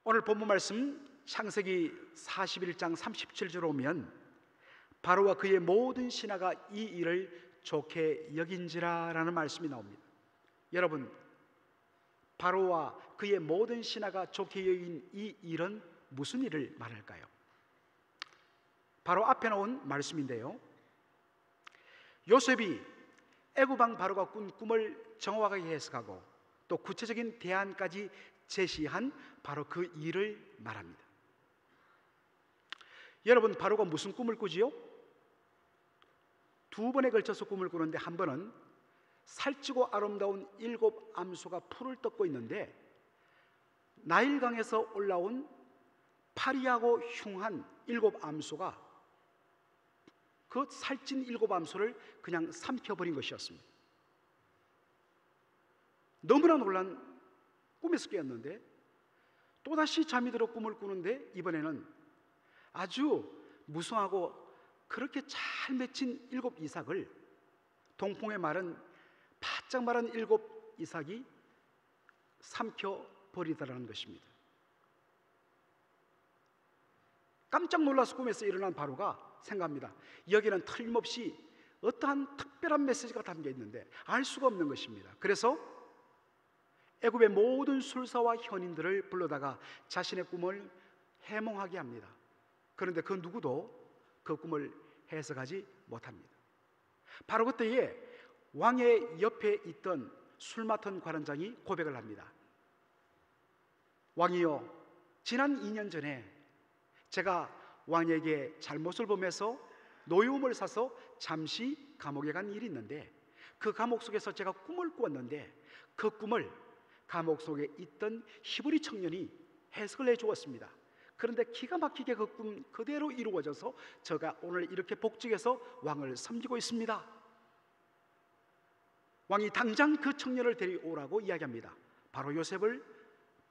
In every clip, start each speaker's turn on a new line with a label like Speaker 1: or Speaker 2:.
Speaker 1: 오늘 본문 말씀 창세기 41장 37절로 오면 바로와 그의 모든 신하가 이 일을 좋게 여긴지라 라는 말씀이 나옵니다. 여러분, 바로와 그의 모든 신하가 좋게 여긴 이 일은 무슨 일을 말할까요? 바로 앞에 나온 말씀인데요, 요셉이 애굽 왕 바로가 꾼 꿈을 정확하게 해석하고 또 구체적인 대안까지 제시한 바로 그 일을 말합니다. 여러분, 바로가 무슨 꿈을 꾸지요? 두 번에 걸쳐서 꿈을 꾸는데, 한 번은 살찌고 아름다운 7 암소가 풀을 뜯고 있는데 나일강에서 올라온 파리하고 흉한 7 암소가 그 살찐 7 암소를 그냥 삼켜버린 것이었습니다. 너무나 놀란 꿈에서 깨었는데 또다시 잠이 들어 꿈을 꾸는데, 이번에는 아주 무성하고 그렇게 잘 맺힌 7 이삭을, 동풍에 마른 바짝 마른 7 이삭이 삼켜버리더라는 것입니다. 깜짝 놀라서 꿈에서 일어난 바로가 생각합니다. 여기는 틀림없이 어떠한 특별한 메시지가 담겨 있는데 알 수가 없는 것입니다. 그래서 애굽의 모든 술사와 현인들을 불러다가 자신의 꿈을 해몽하게 합니다. 그런데 그 누구도 그 꿈을 해석하지 못합니다. 바로 그때에 왕의 옆에 있던 술 맡은 관원장이 고백을 합니다. 왕이여, 지난 2년 전에 제가 왕에게 잘못을 범해서 노여움을 사서 잠시 감옥에 간 일이 있는데, 그 감옥 속에서 제가 꿈을 꾸었는데 그 꿈을 감옥 속에 있던 히브리 청년이 해석을 해주었습니다. 그런데 기가 막히게 그 꿈 그대로 이루어져서 제가 오늘 이렇게 복직해서 왕을 섬기고 있습니다. 왕이 당장 그 청년을 데려오라고 이야기합니다. 바로 요셉을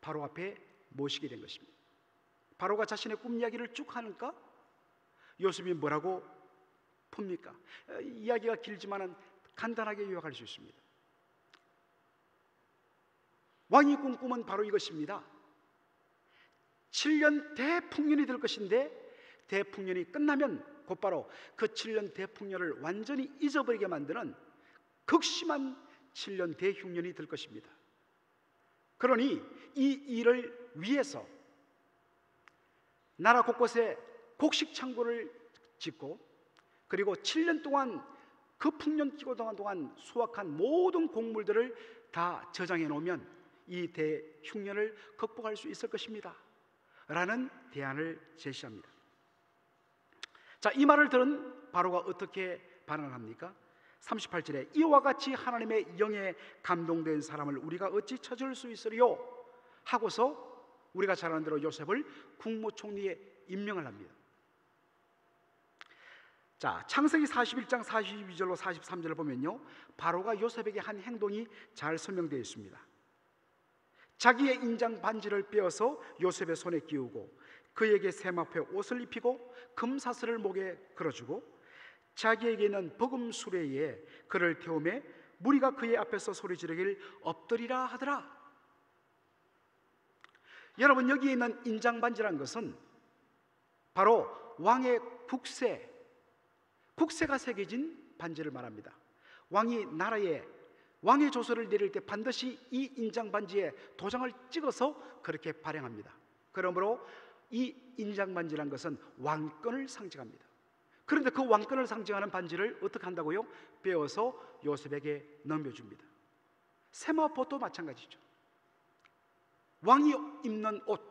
Speaker 1: 바로 앞에 모시게 된 것입니다. 바로가 자신의 꿈 이야기를 쭉 하니까 요셉이 뭐라고 풉니까? 이야기가 길지만 간단하게 요약할 수 있습니다. 왕이 꾼 꿈은 바로 이것입니다. 7년 대풍년이 될 것인데, 대풍년이 끝나면 곧바로 그 7년 대풍년을 완전히 잊어버리게 만드는 극심한 7년 대흉년이 될 것입니다. 그러니 이 일을 위해서 나라 곳곳에 곡식 창고를 짓고, 그리고 7년 동안 그 풍년 기간 동안 수확한 모든 곡물들을 다 저장해 놓으면 이 대흉년을 극복할 수 있을 것입니다 라는 대안을 제시합니다. 자, 이 말을 들은 바로가 어떻게 반응을 합니까? 38절에 이와 같이 하나님의 영에 감동된 사람을 우리가 어찌 찾을 수 있으리요 하고서 우리가 잘 아는 대로 요셉을 국무총리에 임명을 합니다. 자, 창세기 41장 42절로 43절을 보면요, 바로가 요셉에게 한 행동이 잘 설명되어 있습니다. 자기의 인장 반지를 빼어서 요셉의 손에 끼우고 그에게 세마포에 옷을 입히고 금사슬을 목에 걸어주고 자기에게 있는 버금 수레에 그를 태우매 무리가 그의 앞에서 소리 지르길 엎드리라 하더라. 여러분, 여기에 있는 인장 반지라는 것은 바로 왕의 국세가 새겨진 반지를 말합니다. 왕이 나라에 왕의 조서를 내릴 때 반드시 이 인장 반지에 도장을 찍어서 그렇게 발행합니다. 그러므로 이 인장 반지란 것은 왕권을 상징합니다. 그런데 그 왕권을 상징하는 반지를 어떻게 한다고요? 빼어서 요셉에게 넘겨줍니다. 세마포도 마찬가지죠. 왕이 입는 옷,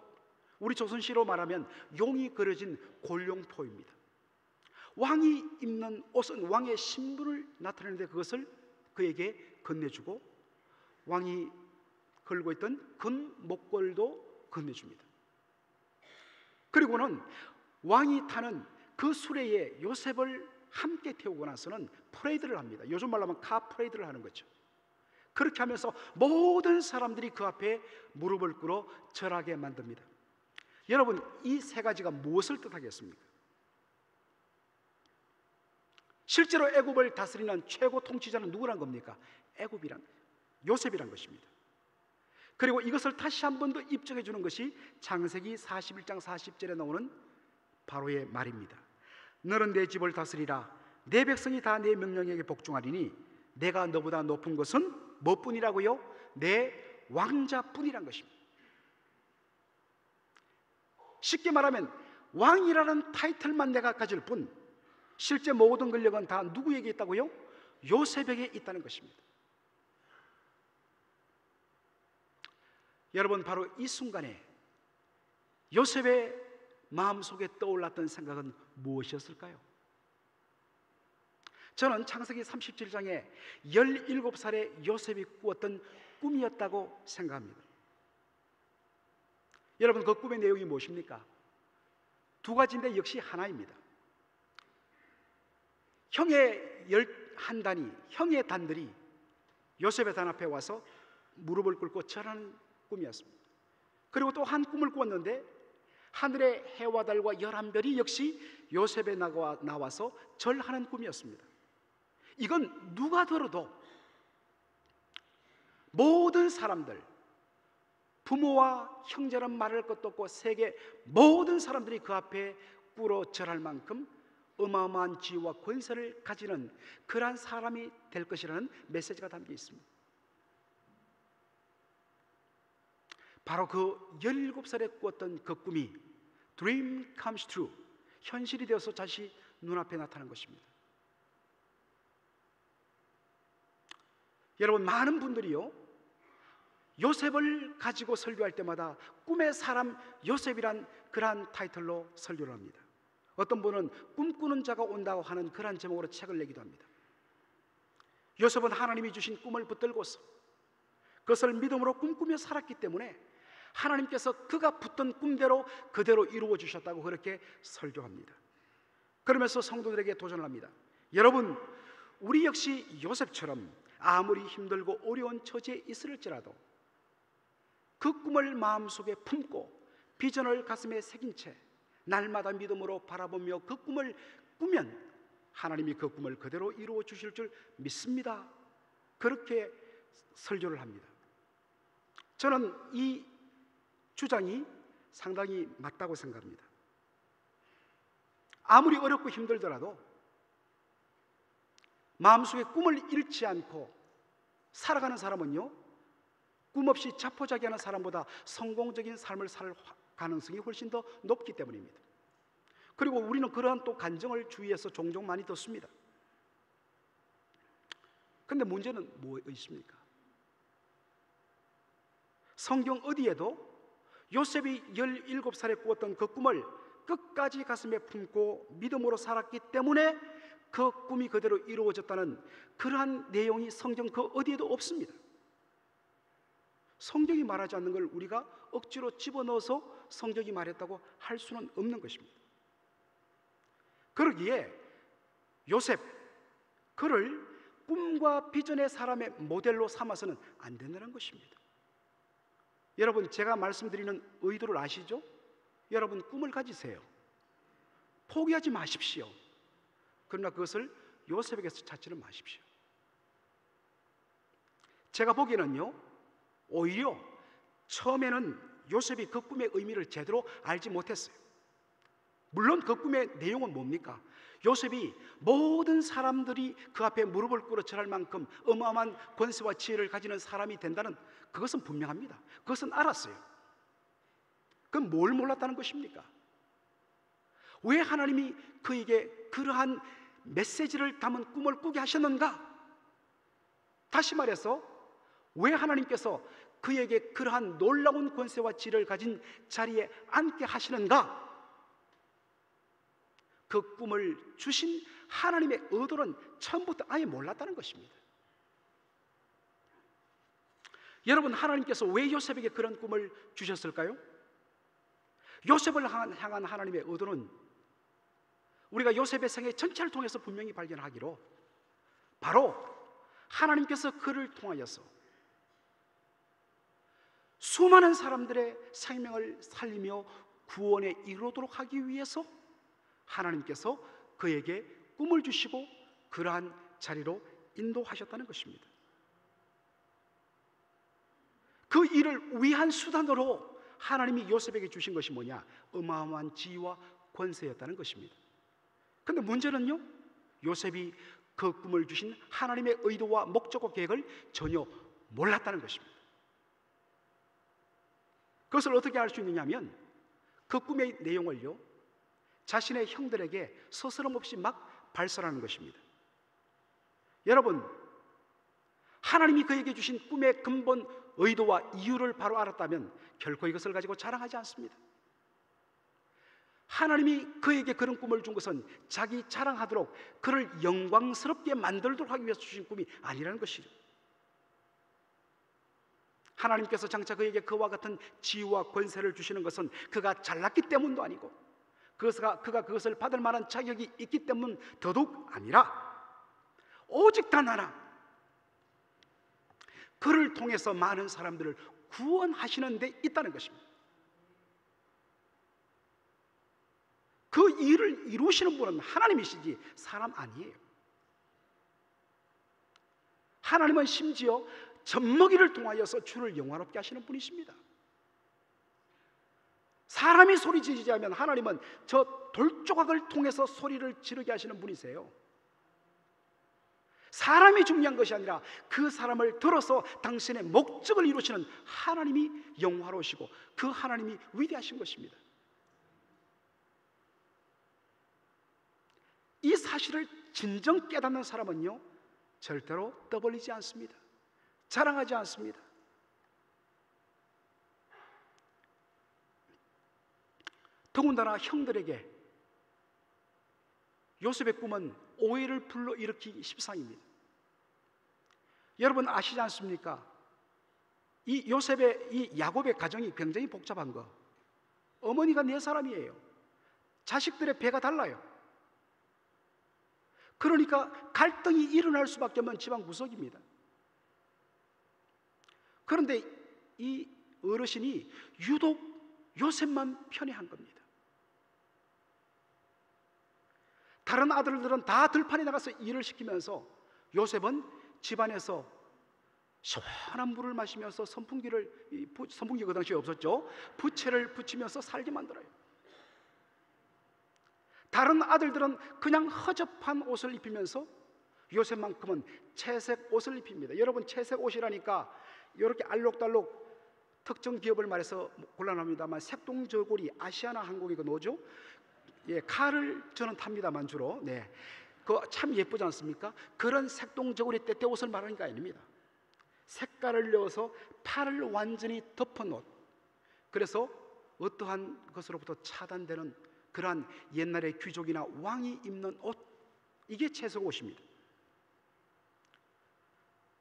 Speaker 1: 우리 조선시로 말하면 용이 그려진 골룡포입니다. 왕이 입는 옷은 왕의 신분을 나타내는데 그것을 그에게 건네주고, 왕이 걸고 있던 금 목걸도 건네줍니다. 그리고는 왕이 타는 그 수레에 요셉을 함께 태우고 나서는 프레이드를 합니다. 요즘 말로 하면 카 프레이드를 하는 거죠. 그렇게 하면서 모든 사람들이 그 앞에 무릎을 꿇어 절하게 만듭니다. 여러분, 이 세 가지가 무엇을 뜻하겠습니까? 실제로 애굽을 다스리는 최고 통치자는 누구란 겁니까? 애굽이란, 요셉이란 것입니다. 그리고 이것을 다시 한 번 더 입증해 주는 것이 창세기 41장 40절에 나오는 바로의 말입니다. 너는 내 집을 다스리라. 내 백성이 다 내 명령에게 복종하리니 내가 너보다 높은 것은 뭐뿐이라고요? 내 왕자뿐이란 것입니다. 쉽게 말하면 왕이라는 타이틀만 내가 가질 뿐 실제 모든 권력은 다 누구에게 있다고요? 요셉에게 있다는 것입니다. 여러분, 바로 이 순간에 요셉의 마음속에 떠올랐던 생각은 무엇이었을까요? 저는 창세기 37장에 17살의 요셉이 꾸었던 꿈이었다고 생각합니다. 여러분, 그 꿈의 내용이 무엇입니까? 두 가지인데 역시 하나입니다. 형의 11단이, 형의 단들이 요셉의 단 앞에 와서 무릎을 꿇고 절하는 꿈이었습니다. 그리고 또 한 꿈을 꾸었는데 하늘의 해와 달과 11별이 역시 요셉에 나와서 절하는 꿈이었습니다. 이건 누가 들어도 모든 사람들, 부모와 형제란 말할 것도 없고 세계 모든 사람들이 그 앞에 꿇어 절할 만큼 어마어마한 지위와 권세를 가지는 그러한 사람이 될 것이라는 메시지가 담겨 있습니다. 바로 그 17살에 꾸었던 그 꿈이 Dream comes true, 현실이 되어서 다시 눈앞에 나타난 것입니다. 여러분, 많은 분들이요 요셉을 가지고 설교할 때마다 꿈의 사람 요셉이란 그러한 타이틀로 설교를 합니다. 어떤 분은 꿈꾸는 자가 온다고 하는 그러한 제목으로 책을 내기도 합니다. 요셉은 하나님이 주신 꿈을 붙들고서 그것을 믿음으로 꿈꾸며 살았기 때문에 하나님께서 그가 붙던 꿈대로 그대로 이루어 주셨다고 그렇게 설교합니다. 그러면서 성도들에게 도전을 합니다. 여러분, 우리 역시 요셉처럼 아무리 힘들고 어려운 처지에 있을지라도 그 꿈을 마음속에 품고 비전을 가슴에 새긴 채 날마다 믿음으로 바라보며 그 꿈을 꾸면 하나님이 그 꿈을 그대로 이루어 주실 줄 믿습니다. 그렇게 설교를 합니다. 저는 이 주장이 상당히 맞다고 생각합니다. 아무리 어렵고 힘들더라도 마음속에 꿈을 잃지 않고 살아가는 사람은요 꿈 없이 자포자기하는 사람보다 성공적인 삶을 살 가능성이 훨씬 더 높기 때문입니다. 그리고 우리는 그러한 또 간증을 주위에서 종종 많이 듣습니다. 그런데 문제는 무엇입니까? 성경 어디에도 요셉이 17살에 꾸었던 그 꿈을 끝까지 가슴에 품고 믿음으로 살았기 때문에 그 꿈이 그대로 이루어졌다는 그러한 내용이 성경 그 어디에도 없습니다. 성경이 말하지 않는 걸 우리가 억지로 집어넣어서 성경이 말했다고 할 수는 없는 것입니다. 그러기에 요셉, 그를 꿈과 비전의 사람의 모델로 삼아서는 안 된다는 것입니다. 여러분, 제가 말씀드리는 의도를 아시죠? 여러분, 꿈을 가지세요. 포기하지 마십시오. 그러나 그것을 요셉에게서 찾지는 마십시오. 제가 보기에는요 오히려 처음에는 요셉이 그 꿈의 의미를 제대로 알지 못했어요. 물론 그 꿈의 내용은 뭡니까? 요셉이 모든 사람들이 그 앞에 무릎을 꿇어 절할 만큼 어마어마한 권세와 지혜를 가지는 사람이 된다는 그것은 분명합니다. 그것은 알았어요. 그럼 뭘 몰랐다는 것입니까? 왜 하나님이 그에게 그러한 메시지를 담은 꿈을 꾸게 하셨는가? 다시 말해서 왜 하나님께서 그에게 그러한 놀라운 권세와 지혜를 가진 자리에 앉게 하시는가? 그 꿈을 주신 하나님의 의도는 처음부터 아예 몰랐다는 것입니다. 여러분, 하나님께서 왜 요셉에게 그런 꿈을 주셨을까요? 요셉을 향한 하나님의 의도는 우리가 요셉의 생애 전체를 통해서 분명히 발견하기로 바로 하나님께서 그를 통하여서 수많은 사람들의 생명을 살리며 구원에 이르도록 하기 위해서 하나님께서 그에게 꿈을 주시고 그러한 자리로 인도하셨다는 것입니다. 그 일을 위한 수단으로 하나님이 요셉에게 주신 것이 뭐냐? 어마어마한 지위와 권세였다는 것입니다. 그런데 문제는요, 요셉이 그 꿈을 주신 하나님의 의도와 목적과 계획을 전혀 몰랐다는 것입니다. 그것을 어떻게 알 수 있느냐 하면 그 꿈의 내용을요, 자신의 형들에게 서스럼 없이 막 발설하는 것입니다. 여러분, 하나님이 그에게 주신 꿈의 근본 의도와 이유를 바로 알았다면 결코 이것을 가지고 자랑하지 않습니다. 하나님이 그에게 그런 꿈을 준 것은 자기 자랑하도록 그를 영광스럽게 만들도록 하기 위해서 주신 꿈이 아니라는 것이죠. 하나님께서 장차 그에게 그와 같은 지위와 권세를 주시는 것은 그가 잘났기 때문도 아니고 그가 그것을 받을 만한 자격이 있기 때문 더더욱 아니라 오직 단 하나, 그를 통해서 많은 사람들을 구원하시는 데 있다는 것입니다. 그 일을 이루시는 분은 하나님이시지 사람 아니에요. 하나님은 심지어 젖먹이를 통하여서 주를 영화롭게 하시는 분이십니다. 사람이 소리 지르지 않으면 하나님은 저 돌조각을 통해서 소리를 지르게 하시는 분이세요. 사람이 중요한 것이 아니라 그 사람을 들어서 당신의 목적을 이루시는 하나님이 영화로우시고 그 하나님이 위대하신 것입니다. 이 사실을 진정 깨닫는 사람은요, 절대로 떠벌리지 않습니다. 자랑하지 않습니다. 더군다나 형들에게 요셉의 꿈은 오해를 불러일으키기 십상입니다. 여러분 아시지 않습니까? 이 요셉의, 이 야곱의 가정이 굉장히 복잡한 거. 어머니가 네 사람이에요. 자식들의 배가 달라요. 그러니까 갈등이 일어날 수밖에 없는 집안 구석입니다. 그런데 이 어르신이 유독 요셉만 편애한 겁니다. 다른 아들들은 다 들판에 나가서 일을 시키면서 요셉은 집안에서 시원한 물을 마시면서 선풍기가 그 당시에 없었죠. 부채를 붙이면서 살게 만들어요. 다른 아들들은 그냥 허접한 옷을 입히면서 요셉만큼은 채색 옷을 입힙니다. 여러분, 채색 옷이라니까 이렇게 알록달록 특정 기업을 말해서 곤란합니다만 색동저고리 아시아나 항공이 그 뭐죠? 예, 칼을 저는 탑니다만 주로. 네, 그거 참 예쁘지 않습니까? 그런 색동저고리 때때 옷을 말하는 게 아닙니다. 색깔을 넣어서 팔을 완전히 덮은 옷. 그래서 어떠한 것으로부터 차단되는 그러한 옛날의 귀족이나 왕이 입는 옷, 이게 채색 옷입니다.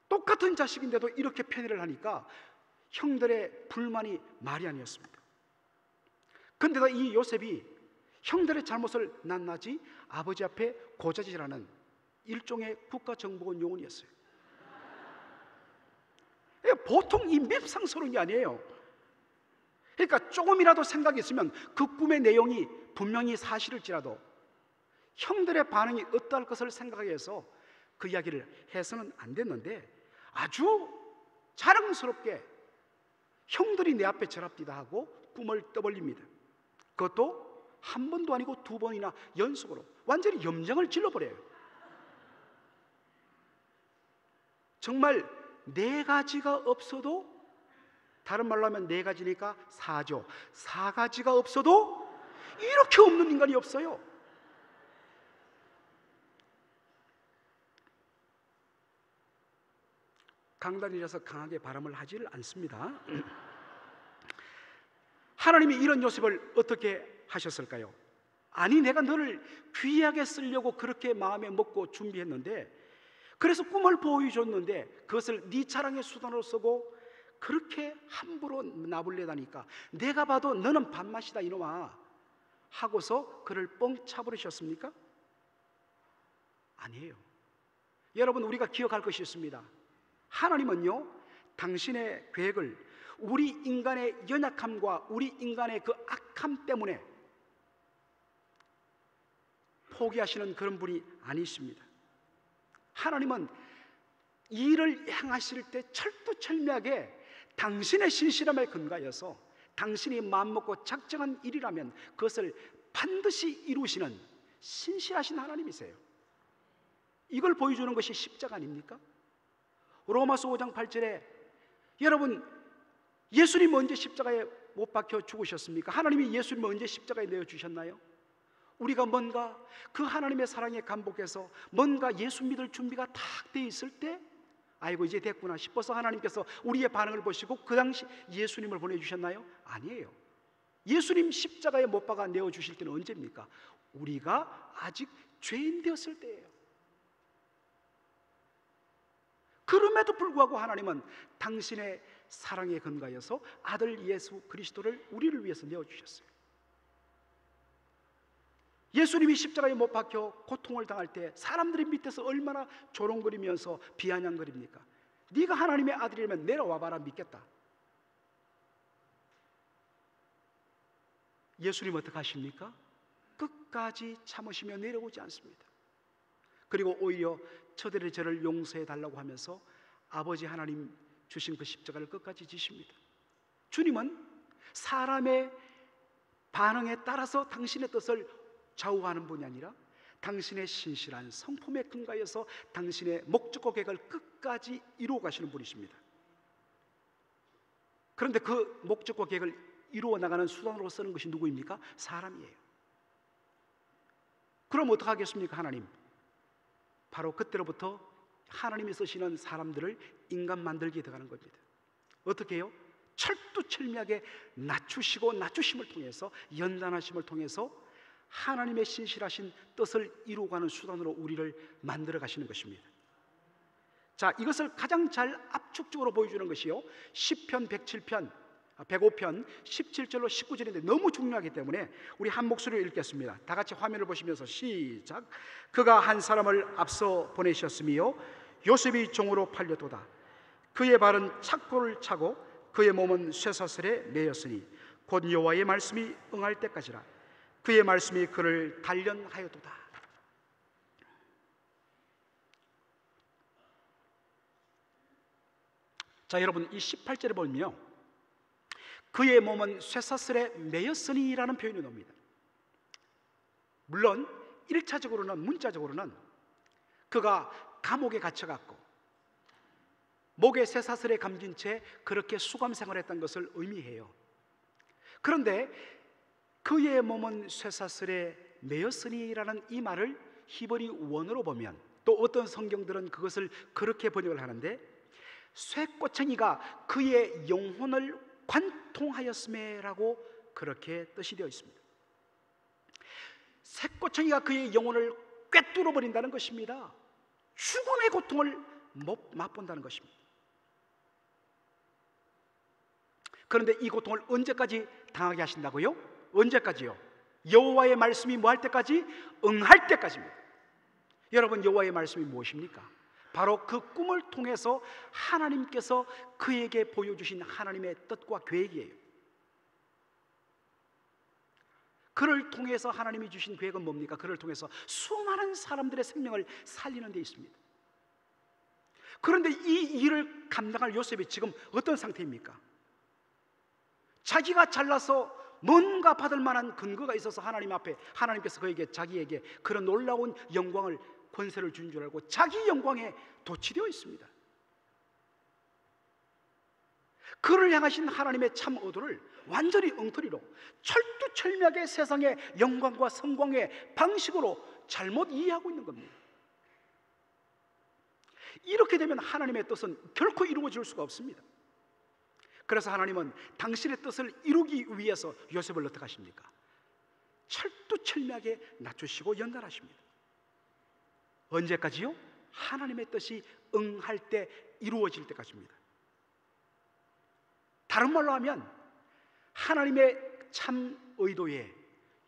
Speaker 1: 똑같은 자식인데도 이렇게 편애를 하니까 형들의 불만이 말이 아니었습니다. 그런데도 이 요셉이 형들의 잘못을 낱낱이 아버지 앞에 고자질하는 일종의 국가정보원 요원이었어요. 보통 이 맵상스러운 게 아니에요. 그러니까 조금이라도 생각이 있으면 그 꿈의 내용이 분명히 사실일지라도 형들의 반응이 어떠할 것을 생각해서 그 이야기를 해서는 안 됐는데 아주 자랑스럽게 형들이 내 앞에 절합디다 하고 꿈을 떠벌립니다. 그것도 한 번도 아니고 두 번이나 연속으로 완전히 염장을 질러버려요. 정말 네 가지가 없어도, 다른 말로 하면 네 가지니까 사죠. 사 가지가 없어도 이렇게 없는 인간이 없어요. 강단이라서 강하게 발음을 하지를 않습니다. 하나님이 이런 요셉을 어떻게 하셨을까요? 아니, 내가 너를 귀하게 쓰려고 그렇게 마음에 먹고 준비했는데, 그래서 꿈을 보여줬는데 그것을 네 자랑의 수단으로 쓰고 그렇게 함부로 나불려다니까 내가 봐도 너는 밥맛이다 이놈아 하고서 그를 뻥 차버리셨습니까? 아니에요. 여러분, 우리가 기억할 것이 있습니다. 하나님은요, 당신의 계획을 우리 인간의 연약함과 우리 인간의 그 악함 때문에 포기하시는 그런 분이 아니십니다. 하나님은 일을 행하실 때 철두철미하게 당신의 신실함에 근거하여서 당신이 마음먹고 작정한 일이라면 그것을 반드시 이루시는 신실하신 하나님이세요. 이걸 보여주는 것이 십자가 아닙니까? 로마서 5장 8절에 여러분, 예수님 언제 십자가에 못 박혀 죽으셨습니까? 하나님이 예수님을 언제 십자가에 내어주셨나요? 우리가 뭔가 그 하나님의 사랑에 감복해서 뭔가 예수 믿을 준비가 다 돼 있을 때, 아이고 이제 됐구나 싶어서 하나님께서 우리의 반응을 보시고 그 당시 예수님을 보내주셨나요? 아니에요. 예수님 십자가에 못 박아 내어주실 때는 언제입니까? 우리가 아직 죄인 되었을 때예요. 그럼에도 불구하고 하나님은 당신의 사랑에 근거하여서 아들 예수 그리스도를 우리를 위해서 내어주셨어요. 예수님이 십자가에 못 박혀 고통을 당할 때 사람들이 밑에서 얼마나 조롱거리면서 비아냥거립니까? 네가 하나님의 아들이라면 내려와봐라, 믿겠다. 예수님 어떻게 하십니까? 끝까지 참으시며 내려오지 않습니다. 그리고 오히려 저들의 죄를 용서해 달라고 하면서 아버지 하나님 주신 그 십자가를 끝까지 지십니다. 주님은 사람의 반응에 따라서 당신의 뜻을 좌우하는 분이 아니라 당신의 신실한 성품에 근거해서 당신의 목적과 계획을 끝까지 이루어 가시는 분이십니다. 그런데 그 목적과 계획을 이루어 나가는 수단으로 쓰는 것이 누구입니까? 사람이에요. 그럼 어떻게 하겠습니까? 하나님, 바로 그때로부터 하나님이 쓰시는 사람들을 인간 만들게 되어가는 겁니다. 어떻게 해요? 철두철미하게 낮추시고 낮추심을 통해서, 연단하심을 통해서 하나님의 신실하신 뜻을 이루어가는 수단으로 우리를 만들어 가시는 것입니다. 자, 이것을 가장 잘 압축적으로 보여주는 것이요, 시편 107편 105편 17절로 19절인데 너무 중요하기 때문에 우리 한 목소리로 읽겠습니다. 다 같이 화면을 보시면서 시작. 그가 한 사람을 앞서 보내셨으며 요셉이 종으로 팔려도다. 그의 발은 착고를 차고 그의 몸은 쇠사슬에 매였으니 곧 여호와의 말씀이 응할 때까지라. 그의 말씀이 그를 단련하여도다. 자, 여러분, 이 18절에 보면요, 그의 몸은 쇠사슬에 매였으니 라는 표현이 나옵니다. 물론 1차적으로는, 문자적으로는 그가 감옥에 갇혀갔고 목에 쇠사슬에 감긴 채 그렇게 수감 생활했던 것을 의미해요. 그런데 그의 몸은 쇠사슬에 매였으니 라는 이 말을 히브리 원어로 보면, 또 어떤 성경들은 그것을 그렇게 번역을 하는데, 쇠꼬챙이가 그의 영혼을 관통하였음에라고 그렇게 뜻이 되어 있습니다. 쇠꼬챙이가 그의 영혼을 꿰뚫어 버린다는 것입니다. 죽음의 고통을 맛본다는 것입니다. 그런데 이 고통을 언제까지 당하게 하신다고요? 언제까지요? 여호와의 말씀이 뭐 할 때까지? 응할 때까지입니다. 여러분, 여호와의 말씀이 무엇입니까? 바로 그 꿈을 통해서 하나님께서 그에게 보여주신 하나님의 뜻과 계획이에요. 그를 통해서 하나님이 주신 계획은 뭡니까? 그를 통해서 수많은 사람들의 생명을 살리는 데 있습니다. 그런데 이 일을 감당할 요셉이 지금 어떤 상태입니까? 자기가 잘나서 뭔가 받을 만한 근거가 있어서 하나님 앞에, 하나님께서 자기에게 그런 놀라운 영광을, 권세를 준 줄 알고 자기 영광에 도취되어 있습니다. 그를 향하신 하나님의 참 의도를 완전히 엉터리로, 철두철미하게 세상의 영광과 성광의 방식으로 잘못 이해하고 있는 겁니다. 이렇게 되면 하나님의 뜻은 결코 이루어질 수가 없습니다. 그래서 하나님은 당신의 뜻을 이루기 위해서 요셉을 어떻게 하십니까? 철두철미하게 낮추시고 연단하십니다. 언제까지요? 하나님의 뜻이 응할 때, 이루어질 때까지입니다. 다른 말로 하면 하나님의 참 의도에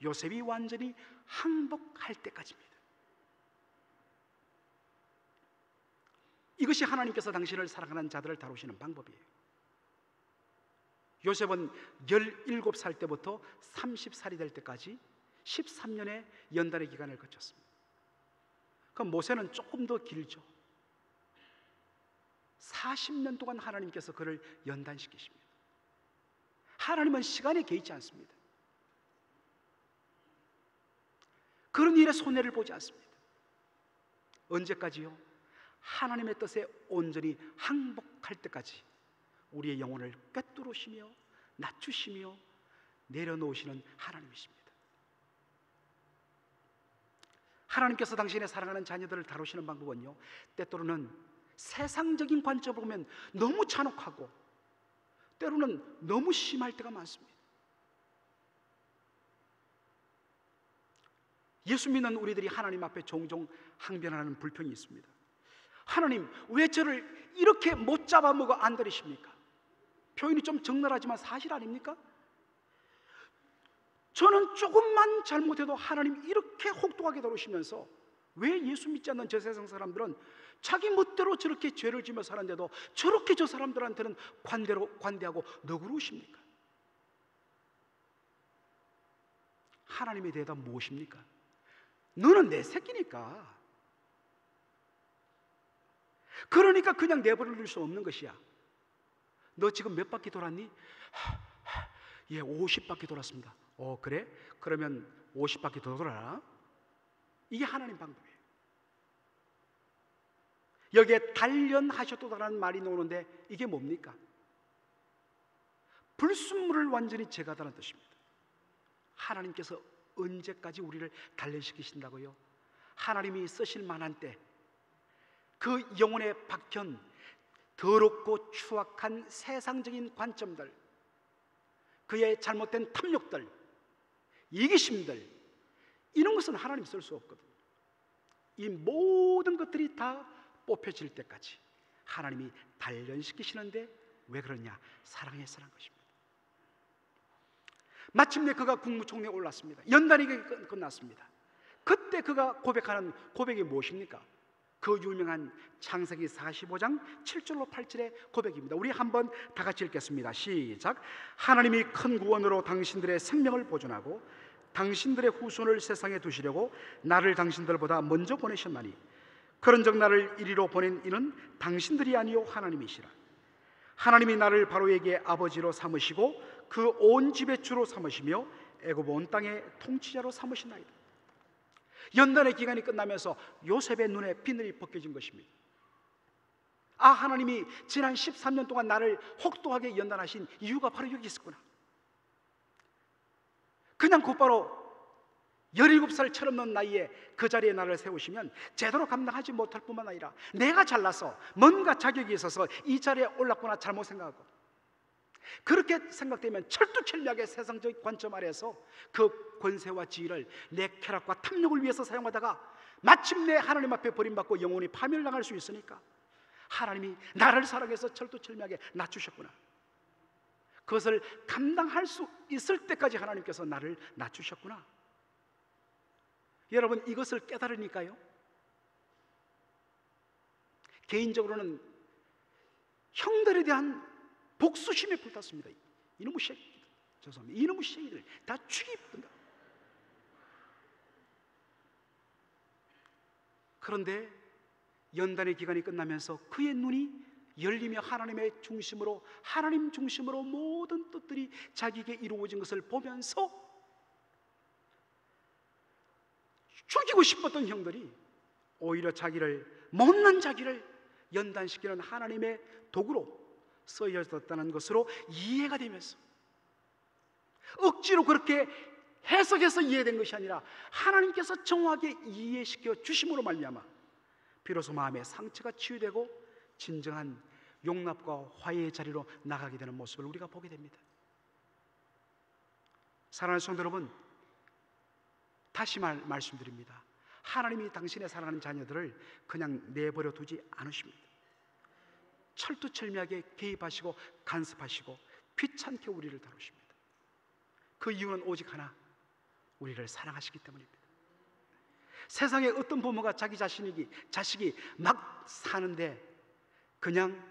Speaker 1: 요셉이 완전히 항복할 때까지입니다. 이것이 하나님께서 당신을 사랑하는 자들을 다루시는 방법이에요. 요셉은 17살 때부터 30살이 될 때까지 13년의 연단의 기간을 거쳤습니다. 그럼 모세는 조금 더 길죠. 40년 동안 하나님께서 그를 연단시키십니다. 하나님은 시간에 개의치 않습니다. 그런 일에 손해를 보지 않습니다. 언제까지요? 하나님의 뜻에 온전히 항복할 때까지 우리의 영혼을 꿰뚫으시며 낮추시며 내려놓으시는 하나님이십니다. 하나님께서 당신의 사랑하는 자녀들을 다루시는 방법은요, 때때로는 세상적인 관점으로 보면 너무 잔혹하고 때로는 너무 심할 때가 많습니다. 예수 믿는 우리들이 하나님 앞에 종종 항변하는 불평이 있습니다. 하나님, 왜 저를 이렇게 못 잡아먹어 안 들이십니까? 표현이 좀 적나라하지만 사실 아닙니까? 저는 조금만 잘못해도 하나님 이렇게 혹독하게 다루시면서 왜 예수 믿지 않는 저 세상 사람들은 자기 멋대로 저렇게 죄를 지며 사는데도 저렇게 저 사람들한테는 관대하고 너그러우십니까? 하나님의 대답 무엇입니까? 너는 내 새끼니까. 그러니까 그냥 내버려 둘 수 없는 것이야. 너 지금 몇 바퀴 돌았니? 예, 50바퀴 돌았습니다. 그래? 그러면 50바퀴 더 돌아라. 이게 하나님 방법이에요. 여기에 단련하셨도다라는 말이 나오는데 이게 뭡니까? 불순물을 완전히 제거하다는 뜻입니다. 하나님께서 언제까지 우리를 단련시키신다고요? 하나님이 쓰실 만한 때 그 영혼에 박힌 더럽고 추악한 세상적인 관점들, 그의 잘못된 탐욕들, 이기심들, 이런 것은 하나님 쓸 수 없거든요. 이 모든 것들이 다 뽑혀질 때까지 하나님이 단련시키시는데 왜 그러냐? 사랑해서란 것입니다. 마침내 그가 국무총리에 올랐습니다. 연단이 끝났습니다. 그때 그가 고백하는 고백이 무엇입니까? 그 유명한 창세기 45장 7절로 8절의 고백입니다. 우리 한번 다 같이 읽겠습니다. 시작. 하나님이 큰 구원으로 당신들의 생명을 보존하고 당신들의 후손을 세상에 두시려고 나를 당신들보다 먼저 보내셨나니 그런즉 나를 이리로 보낸 이는 당신들이 아니요 하나님이시라. 하나님이 나를 바로에게 아버지로 삼으시고 그 온 집의 주로 삼으시며 애굽 온 땅의 통치자로 삼으시나이다. 연단의 기간이 끝나면서 요셉의 눈에 비늘이 벗겨진 것입니다. 하나님이 지난 13년 동안 나를 혹독하게 연단하신 이유가 바로 여기 있었구나. 그냥 곧바로 17살 철없는 나이에 그 자리에 나를 세우시면 제대로 감당하지 못할 뿐만 아니라 내가 잘나서 뭔가 자격이 있어서 이 자리에 올랐구나 잘못 생각하고, 그렇게 생각되면 철두철미하게 세상적 관점 아래에서 그 권세와 지위를 내 쾌락과 탐욕을 위해서 사용하다가 마침내 하나님 앞에 버림받고 영혼이 파멸당할 수 있으니까 하나님이 나를 사랑해서 철두철미하게 낮추셨구나. 그것을 감당할 수 있을 때까지 하나님께서 나를 낮추셨구나. 여러분, 이것을 깨달으니까요, 개인적으로는 형들에 대한 복수심에 불탔습니다. 이놈의 새끼들, 죄송합니다. 이놈의 새끼들 다 죽이뿐다. 그런데 연단의 기간이 끝나면서 그의 눈이 열리며 하나님의 중심으로, 하나님 중심으로 모든 뜻들이 자기에게 이루어진 것을 보면서 죽이고 싶었던 형들이 오히려 자기를, 못난 자기를 연단시키는 하나님의 도구로 쓰여졌다는 것으로 이해가 되면서, 억지로 그렇게 해석해서 이해된 것이 아니라 하나님께서 정확하게 이해시켜 주심으로 말미암아 비로소 마음의 상처가 치유되고 진정한 용납과 화해의 자리로 나가게 되는 모습을 우리가 보게 됩니다. 사랑하는 성도 여러분, 다시 말씀드립니다. 하나님이 당신의 사랑하는 자녀들을 그냥 내버려 두지 않으십니다. 철두철미하게 개입하시고 간섭하시고 귀찮게 우리를 다루십니다. 그 이유는 오직 하나, 우리를 사랑하시기 때문입니다. 세상에 어떤 부모가 자기 자식이 막 사는데 그냥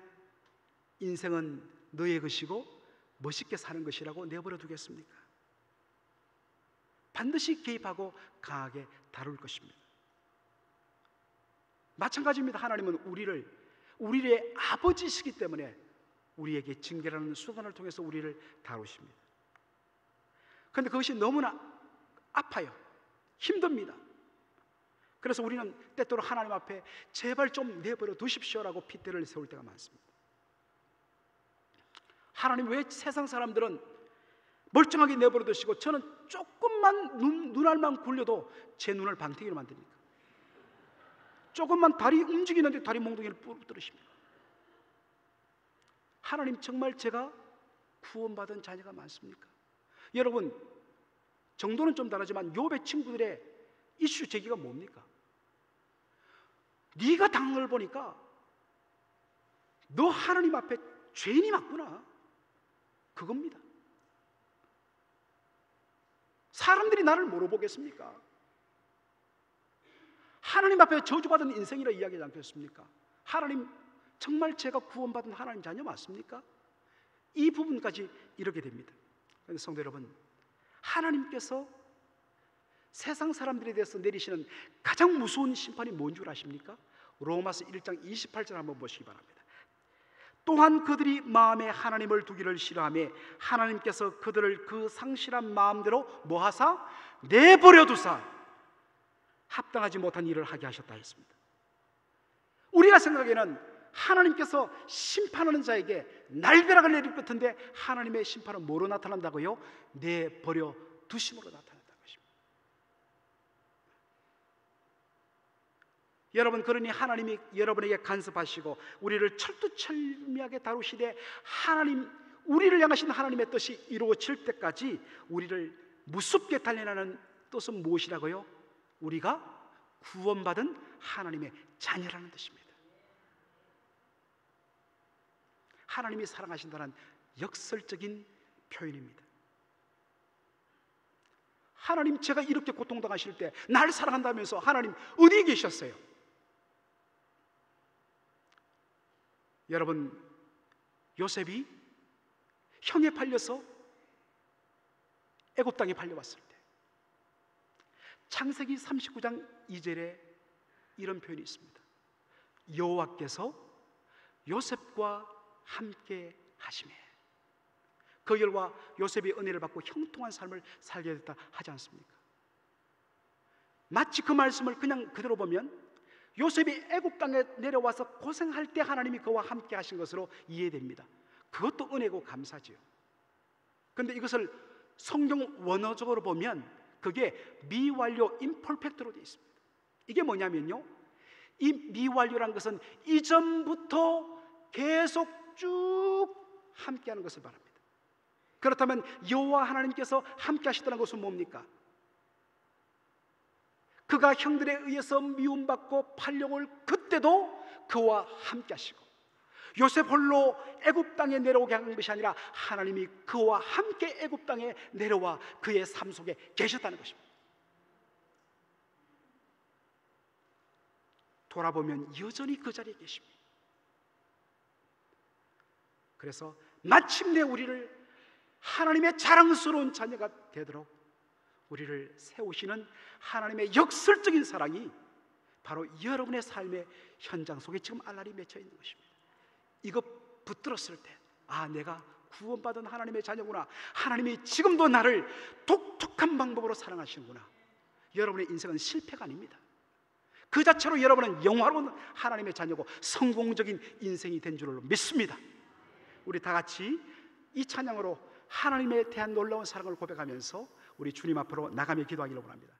Speaker 1: 인생은 너의 것이고 멋있게 사는 것이라고 내버려 두겠습니까? 반드시 개입하고 강하게 다룰 것입니다. 마찬가지입니다. 하나님은 우리를 우리의 아버지시기 때문에 우리에게 징계라는 수단을 통해서 우리를 다루십니다. 그런데 그것이 너무나 아파요. 힘듭니다. 그래서 우리는 때때로 하나님 앞에 제발 좀 내버려 두십시오라고 핏대를 세울 때가 많습니다. 하나님, 왜 세상 사람들은 멀쩡하게 내버려 두시고 저는 조금만 눈알만 굴려도 제 눈을 방태기로 만듭니까? 조금만 다리 움직이는데 다리 몽둥이를 부러뜨리십니까? 하나님, 정말 제가 구원받은 자녀가 많습니까? 여러분, 정도는 좀 다르지만 욥의 친구들의 이슈 제기가 뭡니까? 네가 당한 걸 보니까 너 하나님 앞에 죄인이 맞구나, 그겁니다. 사람들이 나를 뭐로 보겠습니까? 하나님 앞에 저주받은 인생이라 이야기하지 않겠습니까? 하나님, 정말 제가 구원받은 하나님 자녀 맞습니까? 이 부분까지 이렇게 됩니다. 그런데 성도 여러분, 하나님께서 세상 사람들에 대해서 내리시는 가장 무서운 심판이 뭔 줄 아십니까? 로마서 1장 28절 한번 보시기 바랍니다. 또한 그들이 마음에 하나님을 두기를 싫어하며 하나님께서 그들을 그 상실한 마음대로 뭐하사? 내버려 두사 합당하지 못한 일을 하게 하셨다 했습니다. 우리가 생각에는 하나님께서 심판하는 자에게 날벼락을 내릴 것 같은데 하나님의 심판은 뭐로 나타난다고요? 내버려 두심으로 나타난다는 것입니다. 여러분, 그러니 하나님이 여러분에게 간섭하시고 우리를 철두철미하게 다루시되 하나님, 우리를 향하신 하나님의 뜻이 이루어질 때까지 우리를 무섭게 단련하는 뜻은 무엇이라고요? 우리가 구원받은 하나님의 자녀라는 뜻입니다. 하나님이 사랑하신다는 역설적인 표현입니다. 하나님, 제가 이렇게 고통당하실 때 날 사랑한다면서 하나님 어디에 계셨어요? 여러분, 요셉이 형에 팔려서 애굽 땅에 팔려왔을 때 창세기 39장 2절에 이런 표현이 있습니다. 여호와께서 요셉과 함께 하시매 그 결과 요셉이 은혜를 받고 형통한 삶을 살게 됐다 하지 않습니까? 마치 그 말씀을 그냥 그대로 보면 요셉이 애굽 땅에 내려와서 고생할 때 하나님이 그와 함께 하신 것으로 이해됩니다. 그것도 은혜고 감사지요. 그런데 이것을 성경 원어적으로 보면 그게 미완료 임퍼펙트로 되어 있습니다. 이게 뭐냐면요, 이 미완료란 것은 이전부터 계속 쭉 함께하는 것을 말합니다. 그렇다면 여호와 하나님께서 함께 하시다는 것은 뭡니까? 그가 형들에 의해서 미움받고 팔려올 그때도 그와 함께 하시고 요셉 홀로 애굽 땅에 내려오게 한 것이 아니라 하나님이 그와 함께 애굽 땅에 내려와 그의 삶 속에 계셨다는 것입니다. 돌아보면 여전히 그 자리에 계십니다. 그래서 마침내 우리를 하나님의 자랑스러운 자녀가 되도록 우리를 세우시는 하나님의 역설적인 사랑이 바로 여러분의 삶의 현장 속에 지금 알알이 맺혀 있는 것입니다. 이거 붙들었을 때, 아, 내가 구원받은 하나님의 자녀구나, 하나님이 지금도 나를 독특한 방법으로 사랑하시는구나. 여러분의 인생은 실패가 아닙니다. 그 자체로 여러분은 영화로운 하나님의 자녀고 성공적인 인생이 된 줄로 믿습니다. 우리 다 같이 이 찬양으로 하나님에 대한 놀라운 사랑을 고백하면서 우리 주님 앞으로 나가며 기도하기를 원합니다.